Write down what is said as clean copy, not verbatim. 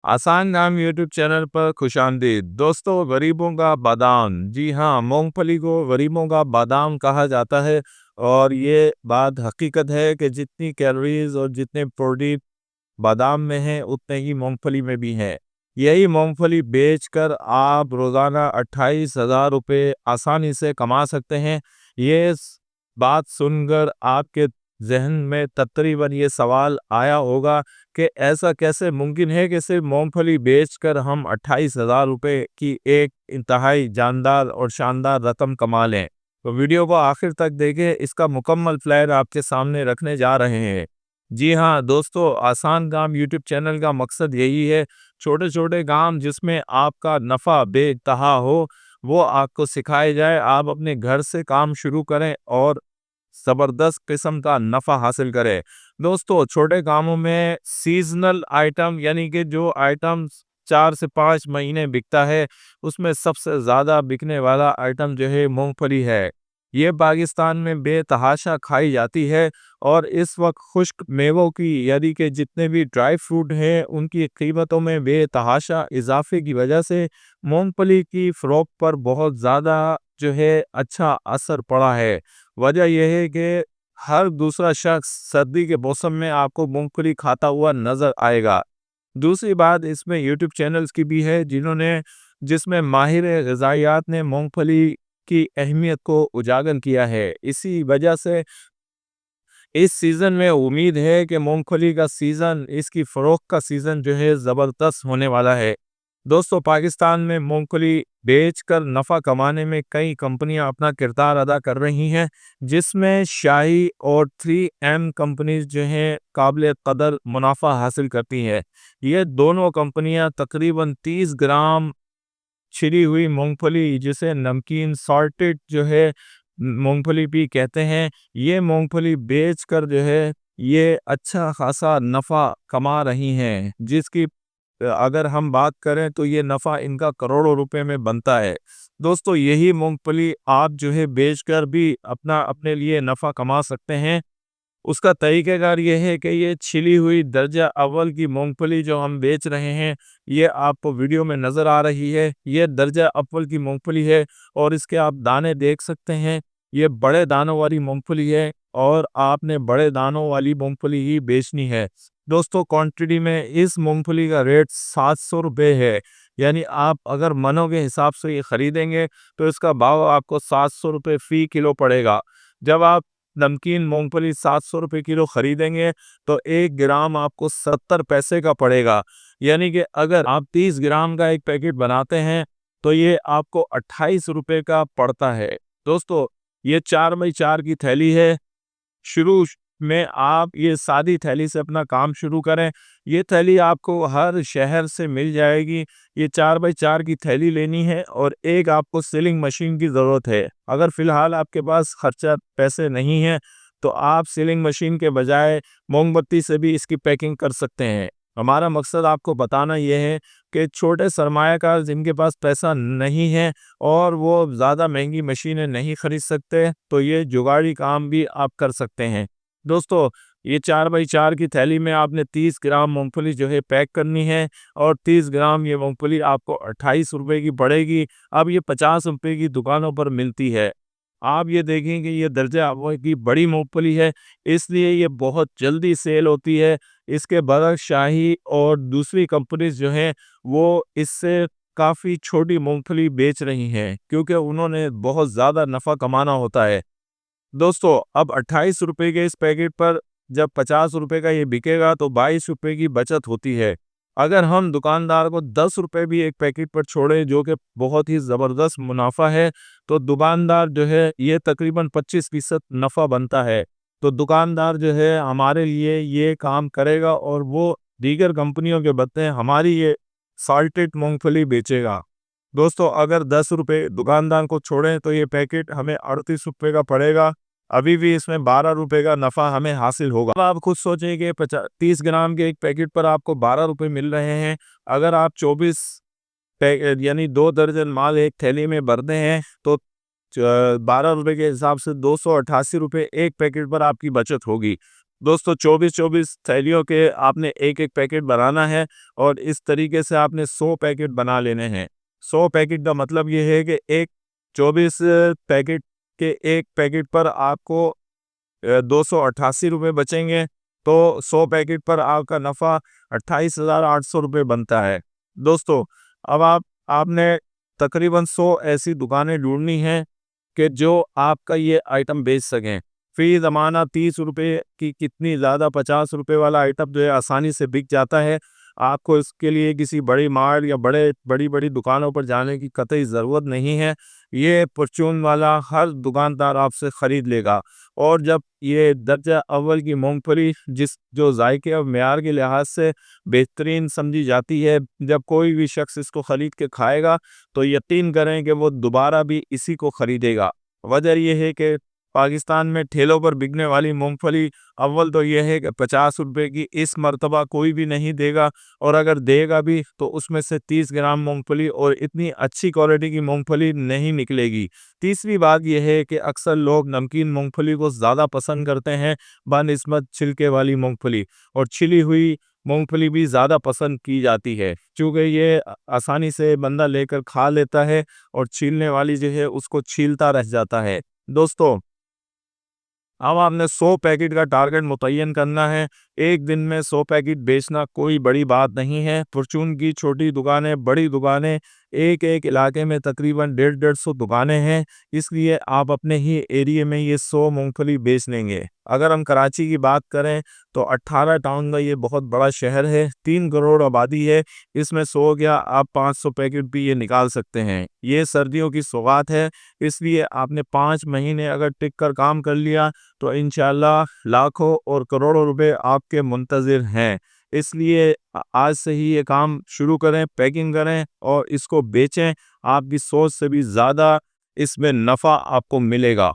आसान नाम YouTube channel पर खुशामदीद। दोस्तों, गरीबों का बादाम, जी हाँ, मूंगफली को गरीबों का बादाम कहा जाता है। और ये बात हकीकत है कि जितनी कैलोरीज और जितने प्रोटीन बादाम में हैं उतने ही मूंगफली में भी हैं। यही मूंगफली बेचकर आप रोज़ाना 28,000 रुपये आसानी से कमा सकते हैं। बात सुनकर आपके जहन में तकरीबन ये सवाल आया होगा कि ऐसा कैसे मुमकिन है कि सिर्फ मूंगफली बेचकर हम 28,000 रुपये की एक इंतहाई जानदार और शानदार रकम कमा लें। तो वीडियो को आखिर तक देखें, इसका मुकम्मल प्लान आपके सामने रखने जा रहे हैं। जी हाँ दोस्तों, आसान काम यूट्यूब चैनल का मकसद यही है, छोटे छोटे काम जिसमें आपका नफ़ा बेतहा हो, वो आपको सिखाए जाए। आप अपने घर से काम शुरू करें और ज़बरदस्त किस्म का नफ़ा हासिल करें। दोस्तों, छोटे कामों में सीज़नल आइटम यानी कि जो आइटम 4 से 5 महीने बिकता है, उसमें सबसे ज़्यादा बिकने वाला आइटम जो है मूँगफली है। ये पाकिस्तान में बेतहाशा खाई जाती है और इस वक़्त खुश्क मेवों की यानी कि जितने भी ड्राई फ्रूट हैं, उनकी कीमतों में बेतहाशा इज़ाफ़े की वजह से मूँगफली की फ़रोख्त पर बहुत ज़्यादा जो है अच्छा असर पड़ा है। वजह यह है कि हर दूसरा शख्स सर्दी के मौसम में आपको मूंगफली खाता हुआ नजर आएगा। दूसरी बात इसमें यूट्यूब चैनल्स की भी है जिसमें माहिर ग़िज़ाइयात ने मूंगफली की अहमियत को उजागर किया है। इसी वजह से इस सीज़न में उम्मीद है कि मूंगफली का सीज़न, इसकी फ़रोख्त का सीज़न जो है ज़बरदस्त होने वाला है। दोस्तों, पाकिस्तान में मूंगफली बेचकर नफ़ा कमाने में कई कंपनियां अपना किरदार अदा कर रही हैं, जिसमें शाही और 3M कंपनीज जो हैं काबिल कदर मुनाफा हासिल करती हैं। ये दोनों कंपनियां तकरीबन 30 ग्राम छिली हुई मूंगफली, जिसे नमकीन सॉल्टेड जो है मूंगफली भी कहते हैं, ये मूंगफली बेचकर जो है ये अच्छा खासा नफ़ा कमा रही हैं, जिसकी अगर हम बात करें तो ये नफ़ा इनका करोड़ों रुपए में बनता है। दोस्तों, यही मूंगफली आप जो है बेचकर भी अपने लिए नफ़ा कमा सकते हैं। उसका तरीक़ेकार ये है कि ये छिली हुई दर्जा अव्वल की मूंगफली जो हम बेच रहे हैं, ये आपको वीडियो में नज़र आ रही है, ये दर्जा अव्वल की मूंगफली है और इसके आप दाने देख सकते हैं। ये बड़े दानों वाली मूंगफली है और आपने बड़े दानों वाली मूंगफली ही बेचनी है। दोस्तों, क्वांटिटी में इस मूंगफली का रेट 700 रुपये है। यानी आप अगर मनों के हिसाब से ये ख़रीदेंगे तो इसका भाव आपको 700 रुपये फ़ी किलो पड़ेगा। जब आप नमकीन मूंगफली 700 रुपये किलो खरीदेंगे तो 1 ग्राम आपको 70 पैसे का पड़ेगा। यानी कि अगर आप 30 ग्राम का एक पैकेट बनाते हैं तो ये आपको 28 रुपये का पड़ता है। दोस्तों, ये 4 बाई 4 की थैली है। शुरू में आप ये सादी थैली से अपना काम शुरू करें। ये थैली आपको हर शहर से मिल जाएगी। ये 4 बाई 4 की थैली लेनी है और एक आपको सीलिंग मशीन की ज़रूरत है। अगर फ़िलहाल आपके पास खर्चा पैसे नहीं हैं तो आप सीलिंग मशीन के बजाय मोमबत्ती से भी इसकी पैकिंग कर सकते हैं। हमारा मकसद आपको बताना ये है कि छोटे सरमायाकार जिनके पास पैसा नहीं है और वो ज़्यादा महंगी मशीनें नहीं खरीद सकते, तो ये जुगाड़ी काम भी आप कर सकते हैं। दोस्तों, ये 4 बाई 4 की थैली में आपने 30 ग्राम मूंगफली जो है पैक करनी है और 30 ग्राम ये मूंगफली आपको 28 रुपये की पड़ेगी। अब ये 50 रुपये की दुकानों पर मिलती है। आप ये देखें कि ये दर्जा अव्वल की बड़ी मूंगफली है, इसलिए ये बहुत जल्दी सेल होती है। इसके बरक्स शाही और दूसरी कंपनीज जो हैं वो इससे काफ़ी छोटी मूंगफली बेच रही हैं, क्योंकि उन्होंने बहुत ज़्यादा नफ़ा कमाना होता है। दोस्तों, अब 28 रुपये के इस पैकेट पर जब 50 रुपये का ये बिकेगा तो 22 रुपये की बचत होती है। अगर हम दुकानदार को 10 रुपये भी एक पैकेट पर छोड़ें, जो कि बहुत ही ज़बरदस्त मुनाफा है, तो दुकानदार जो है ये तकरीबन 25% नफ़ा बनता है। तो दुकानदार जो है हमारे लिए ये काम करेगा और वो दीगर कंपनियों के बदले हमारी ये साल्टेड मूंगफली बेचेगा। दोस्तों, अगर 10 रुपये दुकानदार को छोड़ें तो ये पैकेट हमें 38 रुपये का पड़ेगा। अभी भी इसमें 12 रुपये का नफ़ा हमें हासिल होगा। अब आप खुद सोचें कि 30 ग्राम के एक पैकेट पर आपको 12 रुपये मिल रहे हैं। अगर आप 24 यानी 2 दर्जन माल एक थैली में भरते हैं तो 12 रुपये के हिसाब से 288 रुपये एक पैकेट पर आपकी बचत होगी। दोस्तों 24-24 थैलियों के आपने एक-एक पैकेट बनाना है और इस तरीके से आपने 100 पैकेट बना लेने हैं। 100 पैकेट का मतलब ये है कि एक 24 पैकेट के एक पैकेट पर आपको ₹288 बचेंगे, तो 100 पैकेट पर आपका नफ़ा ₹28,800 बनता है। दोस्तों, अब आपने तकरीबन 100 ऐसी दुकानें ढूँढनी हैं कि जो आपका ये आइटम बेच सकें। फ़ी ज़माना ₹30 की कितनी ज़्यादा ₹50 वाला आइटम जो है आसानी से बिक जाता है। आपको इसके लिए किसी बड़ी मार्ट या बड़ी-बड़ी दुकानों पर जाने की कतई ज़रूरत नहीं है। ये परचून वाला हर दुकानदार आपसे ख़रीद लेगा। और जब ये दर्जा अव्वल की मूँगफली जो ज़ायके और म्यार के लिहाज से बेहतरीन समझी जाती है, जब कोई भी शख्स इसको ख़रीद के खाएगा तो यकीन करें कि वो दोबारा भी इसी को ख़रीदेगा। वजह ये है कि पाकिस्तान में ठेलों पर बिकने वाली मूँगफली अव्वल तो ये है कि ₹50 की इस मर्तबा कोई भी नहीं देगा, और अगर देगा भी तो उसमें से 30 ग्राम मूँगफली और इतनी अच्छी क्वालिटी की मूँगफली नहीं निकलेगी। तीसरी बात यह है कि अक्सर लोग नमकीन मूँगफली को ज़्यादा पसंद करते हैं बनिस्बत छिलके वाली मूँगफली, और छिली हुई मूँगफली भी ज़्यादा पसंद की जाती है, चूँकि ये आसानी से बंदा लेकर खा लेता है और छीलने वाली जो है उसको छीलता रह जाता है। दोस्तों, अब आपने 100 पैकेट का टारगेट मुतय्यन करना है। एक दिन में 100 पैकेट बेचना कोई बड़ी बात नहीं है। परचून की छोटी दुकानें, बड़ी दुकानें, एक-एक इलाके में तकरीबन 150-150 दुकानें हैं, इसलिए आप अपने ही एरिया में ये 100 मूँगफली बेच लेंगे। अगर हम कराची की बात करें तो 18 टाउन का ये बहुत बड़ा शहर है, 3 करोड़ आबादी है, इसमें 100 क्या आप 500 पैकेट भी ये निकाल सकते हैं। ये सर्दियों की सौगात है, इसलिए आपने 5 महीने अगर टिक कर काम कर लिया तो इंशाल्लाह लाखों और करोड़ों रुपए आपके मुंतज़िर हैं। इसलिए आज से ही ये काम शुरू करें, पैकिंग करें और इसको बेचें। आपकी सोच से भी ज़्यादा इसमें नफ़ा आपको मिलेगा।